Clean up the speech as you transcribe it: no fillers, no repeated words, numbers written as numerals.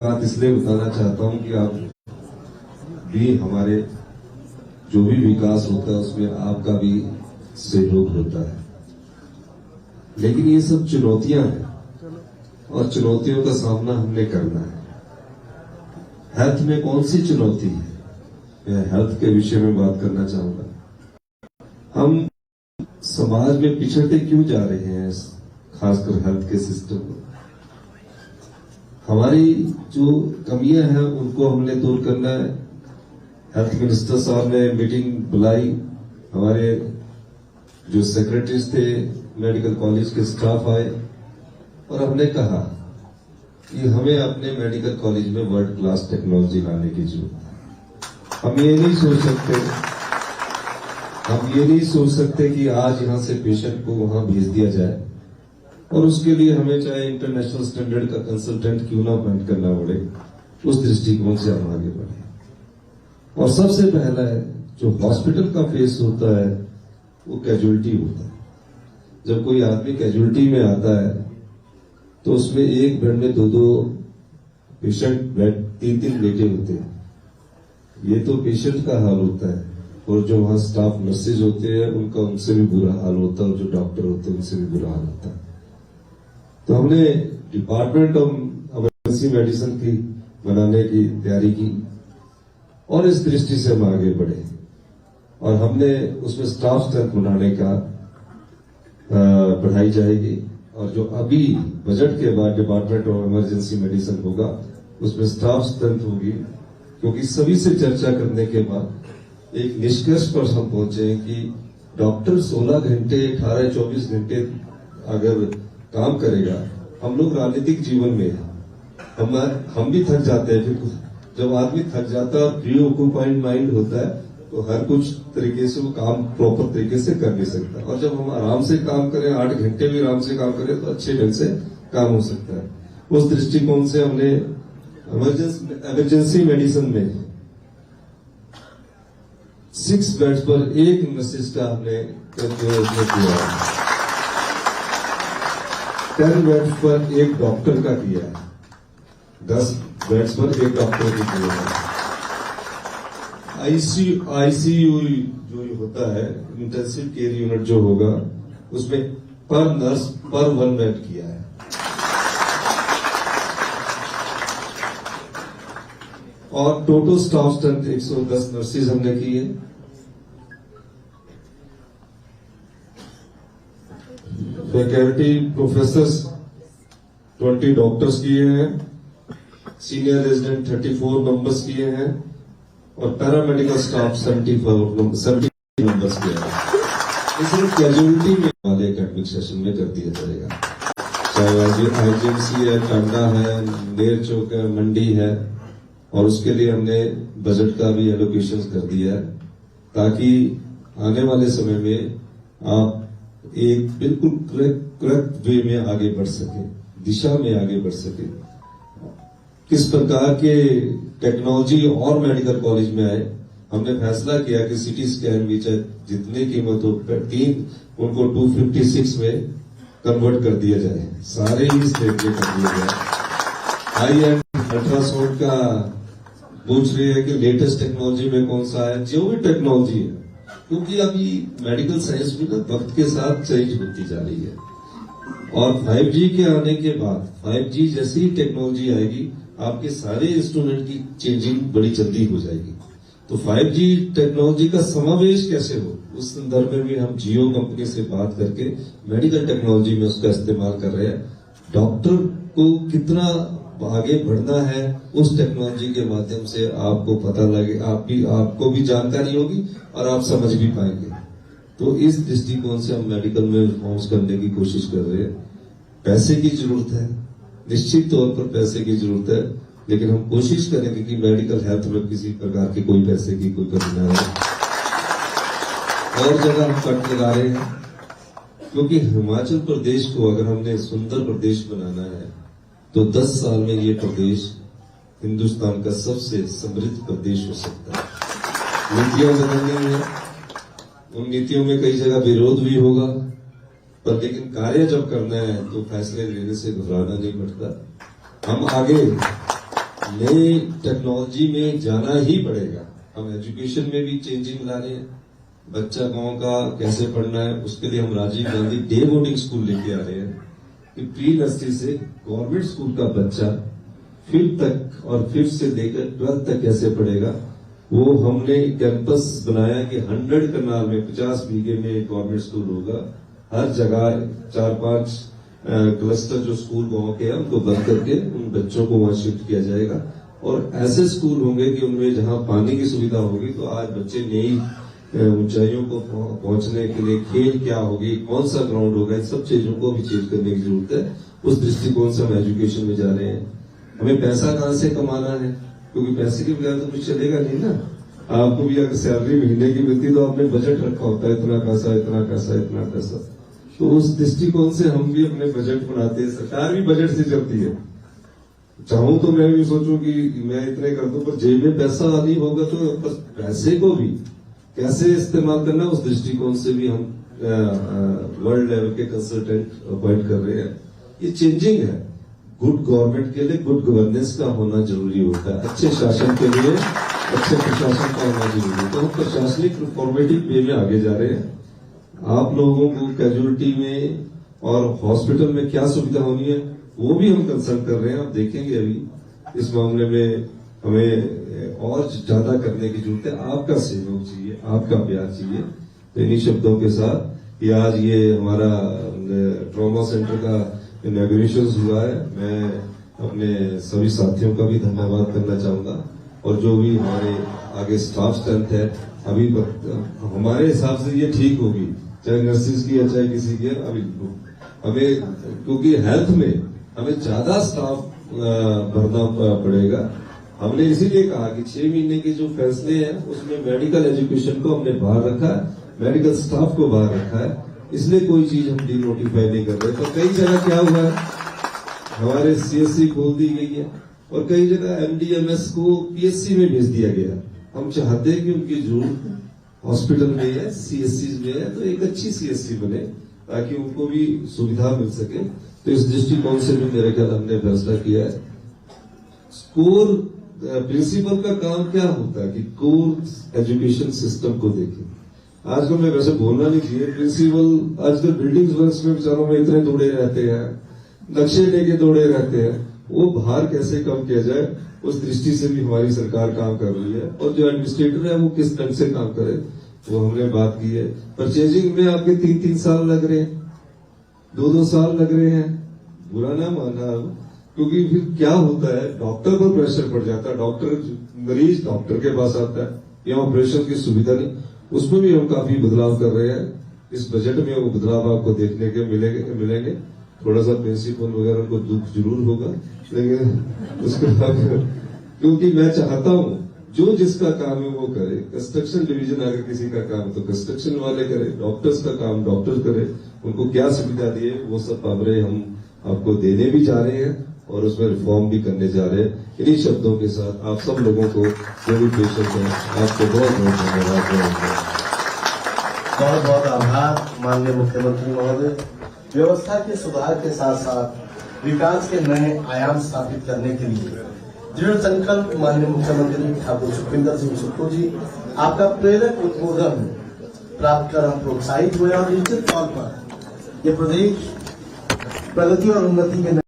बात इसलिए बताना चाहता हूं कि आप भी हमारे जो भी विकास होता है उसमें आपका भी सहयोग होता है। लेकिन ये सब चुनौतियां हैं और चुनौतियों का सामना हमने करना है। हेल्थ में कौन सी चुनौती है, मैं हेल्थ के विषय में बात करना चाहूंगा। हम समाज में पिछड़ते क्यों जा रहे हैं, खासकर हेल्थ के सिस्टम में। हमारी जो कमियां हैं उनको हमने दूर करना है। हेल्थ मिनिस्टर साहब ने मीटिंग बुलाई, हमारे जो सेक्रेटरीज थे मेडिकल कॉलेज के स्टाफ आए और हमने कहा कि हमें अपने मेडिकल कॉलेज में वर्ल्ड क्लास टेक्नोलॉजी लाने की जरूरत है। हम ये नहीं सोच सकते कि आज यहां से पेशेंट को वहां भेज दिया जाए और उसके लिए हमें चाहे इंटरनेशनल स्टैंडर्ड का कंसल्टेंट क्यों ना अपॉइंट करना पड़े। उस दृष्टिकोण से हम आगे बढ़े और सबसे पहला है जो हॉस्पिटल का फेस होता है वो कैजुअलिटी होता है। जब कोई आदमी कैजुअलिटी में आता है तो उसमें एक बेड में दो पेशेंट बेड 3 लेटे होते हैं। ये तो पेशेंट का हाल होता है और जो वहां स्टाफ नर्सेज होते हैं उनका उनसे भी बुरा हाल होता है और जो डॉक्टर होते हैं उनसे भी बुरा हाल होता है। तो हमने डिपार्टमेंट ऑफ इमरजेंसी मेडिसिन की बनाने की तैयारी की और इस दृष्टि से हम आगे बढ़े और हमने उसमें स्टाफ स्ट्रेंथ बढ़ाने का बढ़ाई जाएगी और जो अभी बजट के बाद डिपार्टमेंट ऑफ इमरजेंसी मेडिसिन होगा उसमें स्टाफ स्ट्रेंथ होगी। क्योंकि सभी से चर्चा करने के बाद एक निष्कर्ष पर हम पहुंचे कि डॉक्टर 16 घंटे 18-24 घंटे अगर काम करेगा। हम लोग राजनीतिक जीवन में हम भी थक जाते हैं। फिर जब आदमी थक जाता है प्री ऑक्यूपाइड माइंड होता है तो हर कुछ तरीके से वो काम प्रॉपर तरीके से कर नहीं सकता। और जब हम आराम से काम करें 8 घंटे भी आराम से काम करें तो अच्छे ढंग से काम हो सकता है। उस दृष्टिकोण से हमने इमरजेंसी मेडिसिन में 6 बेड्स पर 1 नर्सिस का हमने किया है, 10 बेड्स पर 1 डॉक्टर का किया है, 10 बेड्स पर 1 डॉक्टर की किया है। आईसीयू जो होता है इंटेंसिव केयर यूनिट जो होगा उसमें पर नर्स पर 1 बेड किया है। और टोटल स्टाफ स्ट्रेंथ 110 नर्सेज हमने की है। फैकल्टी प्रोफेसर्स 20 डॉक्टर्स किए हैं, सीनियर रेजिडेंट 34 मेंबर्स किए हैं और पैरामेडिकल स्टाफ 70 मेंबर्स किए हैं। ये सिर्फ कैजुअलिटी में वाले एकेडमिक सेशन में कर दिया जाएगा। चाहे आईजीएमसी है, टांडा है, नेर चौक है, मंडी है और उसके लिए हमने बजट का भी एलोकेशन कर दिया है ताकि आने वाले समय में आप एक बिल्कुल करेक्ट वे में आगे बढ़ सके, दिशा में आगे बढ़ सके। किस प्रकार के टेक्नोलॉजी और मेडिकल कॉलेज में आए, हमने फैसला किया कि सिटी स्कैन भी चाहे जितने कीमत हो 3 उनको 256 में कन्वर्ट कर दिया जाए। सारे ही स्टेट में कर दिया जाए। हाई एंड अल्ट्रासाउंड का पूछ रही है कि लेटेस्ट टेक्नोलॉजी में कौन सा है, जो भी टेक्नोलॉजी है, क्योंकि अभी मेडिकल साइंस भी ना वक्त के साथ चेंज होती जा रही है और 5G के आने के बाद 5G जैसी ही टेक्नोलॉजी आएगी आपके सारे इंस्ट्रूमेंट की चेंजिंग बड़ी जल्दी हो जाएगी। तो 5G टेक्नोलॉजी का समावेश कैसे हो उस संदर्भ में भी हम जियो कंपनी से बात करके मेडिकल टेक्नोलॉजी में उसका इस्तेमाल कर रहे हैं। डॉक्टर को कितना आगे बढ़ना है उस टेक्नोलॉजी के माध्यम से आपको पता लगे, आपको भी जानकारी होगी और आप समझ भी पाएंगे। तो इस दृष्टिकोण से हम मेडिकल में रिफॉर्म्स करने की कोशिश कर रहे हैं। पैसे की जरूरत है, निश्चित तौर पर पैसे की जरूरत है, लेकिन हम कोशिश करेंगे कि मेडिकल हेल्थ में किसी प्रकार की कोई पैसे की कोई कमी न रहे। और जगह हम कट लगा रहे हैं क्योंकि हिमाचल प्रदेश को अगर हमने सुंदर प्रदेश बनाना है तो 10 साल में ये प्रदेश हिंदुस्तान का सबसे समृद्ध प्रदेश हो सकता है। नीतियां बदलनी है, उन नीतियों में कई जगह विरोध भी होगा पर लेकिन कार्य जब करना है तो फैसले लेने से घबराना नहीं पड़ता। हम आगे नई टेक्नोलॉजी में जाना ही पड़ेगा। हम एजुकेशन में भी चेंजिंग ला रहे हैं। बच्चा गांव का कैसे पढ़ना है, उसके लिए हम Rajiv Gandhi day boarding school लेके आ रहे हैं कि प्री नर्सरी से गवर्नमेंट स्कूल का बच्चा 5th तक और 5th से लेकर 12th तक कैसे पढ़ेगा, वो हमने कैंपस बनाया कि 100 कनाल में 50 बीघे में एक गवर्नमेंट स्कूल होगा। हर जगह 4-5 क्लस्टर जो स्कूल गांव के हैं उनको बंद करके उन बच्चों को वहां शिफ्ट किया जाएगा और ऐसे स्कूल होंगे कि उनमें जहां पानी की सुविधा होगी तो आज बच्चे नई ऊंचाइयों को पहुंचने के लिए खेल क्या होगी, कौन सा ग्राउंड होगा, इन सब चीजों को भी चेंज करने की जरूरत है। उस दृष्टिकोण से हम एजुकेशन में जा रहे हैं। हमें पैसा कहां से कमाना है, क्योंकि पैसे के बगैर तो कुछ चलेगा नहीं ना। आपको भी अगर सैलरी महीने की मिलती तो आपने बजट रखा होता है, इतना पैसा इतना पैसा इतना पैसा। तो उस दृष्टिकोण से हम भी अपने बजट बनाते हैं। सरकार भी बजट से चलती है। चाहूं तो मैं भी सोचूं कि मैं इतने कर दूं, पर जेब में पैसा नहीं होगा तो पैसे को भी कैसे इस्तेमाल करना, उस दृष्टिकोण से भी हम वर्ल्ड लेवल के कंसल्टेंट अपॉइंट कर रहे हैं। ये चेंजिंग है। गुड गवर्नमेंट के लिए गुड गवर्नेंस का होना जरूरी होता है। अच्छे शासन के लिए अच्छे प्रशासन का होना जरूरी है। तो हम प्रशासनिक रिफॉर्मेटिव वे में आगे जा रहे हैं। आप लोगों को कैजुअलिटी में और हॉस्पिटल में क्या सुविधा होनी है वो भी हम कंसल्ट कर रहे हैं। आप देखेंगे अभी इस मामले में हमें और ज्यादा करने की जरूरत है। आपका सहयोग चाहिए, आपका प्यार चाहिए। तो इन्हीं शब्दों के साथ कि आज ये हमारा ट्रॉमा सेंटर का इनॉग्रेशन हुआ है, मैं अपने सभी साथियों का भी धन्यवाद करना चाहूंगा और जो भी हमारे आगे स्टाफ स्ट्रेंथ है अभी हमारे हिसाब से ये ठीक होगी, चाहे नर्सिस की या चाहे किसी की। अभी हमें क्योंकि हेल्थ में हमें ज्यादा स्टाफ भरना पड़ेगा। हमने इसीलिए कहा कि 6 महीने के जो फैसले हैं उसमें मेडिकल एजुकेशन को हमने बाहर रखा है, मेडिकल स्टाफ को बाहर रखा है, इसलिए कोई चीज हम डिनोटिफाई नहीं कर रहे। तो कई जगह क्या हुआ है, हमारे सीएससी खोल दी गई है और कई जगह एमडीएमएस को पीएससी में भेज दिया गया। हम चाहते हैं कि उनकी जरूरत हॉस्पिटल में है, सीएससी में है, तो एक अच्छी सीएससी बने ताकि उनको भी सुविधा मिल सके। तो इस दृष्टिकोण से भी मेरे ख्याल हमने फैसला किया है। स्कूल प्रिंसिपल का काम क्या होता है कि कोर एजुकेशन सिस्टम को देखें। आजकल मैं वैसे बोलना नहीं चाहिए, प्रिंसिपल आजकल बिल्डिंग्स वर्क्स में बेचारों में इतने दौड़े रहते हैं, नक्शे लेके दौड़े रहते हैं। वो भार कैसे कम किया जाए उस दृष्टि से भी हमारी सरकार काम कर रही है और जो एडमिनिस्ट्रेटर है वो किस ढंग से काम करे वो हमने बात की है। परचेजिंग में आपके 3-3 साल लग रहे हैं, 2-2 साल लग रहे हैं, बुरा ना मानना, क्योंकि फिर क्या होता है डॉक्टर पर प्रेशर पड़ जाता है। मरीज डॉक्टर के पास आता है या ऑपरेशन की सुविधा नहीं, उसमें भी हम काफी बदलाव कर रहे हैं। इस बजट में वो बदलाव आपको देखने के मिलेंगे। थोड़ा सा प्रिंसिपल वगैरह को दुख जरूर होगा, लेकिन उसके बाद क्योंकि मैं चाहता हूं जो जिसका काम है वो करे। कंस्ट्रक्शन डिवीजन अगर किसी का काम है तो कंस्ट्रक्शन वाले करे, डॉक्टर्स का काम डॉक्टर करे, उनको क्या सुविधा दिए वो सब पावरें हम आपको देने भी जा रहे हैं और उसमें रिफॉर्म भी करने जा रहे हैं। इन्हीं शब्दों के साथ आप सब लोगों को जो भी पेशेंट है आपको बहुत बहुत धन्यवाद। बहुत बहुत आभार माननीय मुख्यमंत्री महोदय। व्यवस्था के सुधार के साथ साथ विकास के नए आयाम स्थापित करने के लिए दृढ़ संकल्प माननीय मुख्यमंत्री ठाकुर सुखविंदर सिंह सुक्खू जी, आपका प्रेरक उद्बोधन प्राप्त कर हम प्रोत्साहित हुए और निश्चित तौर पर ये प्रदेश प्रगति और उन्नति के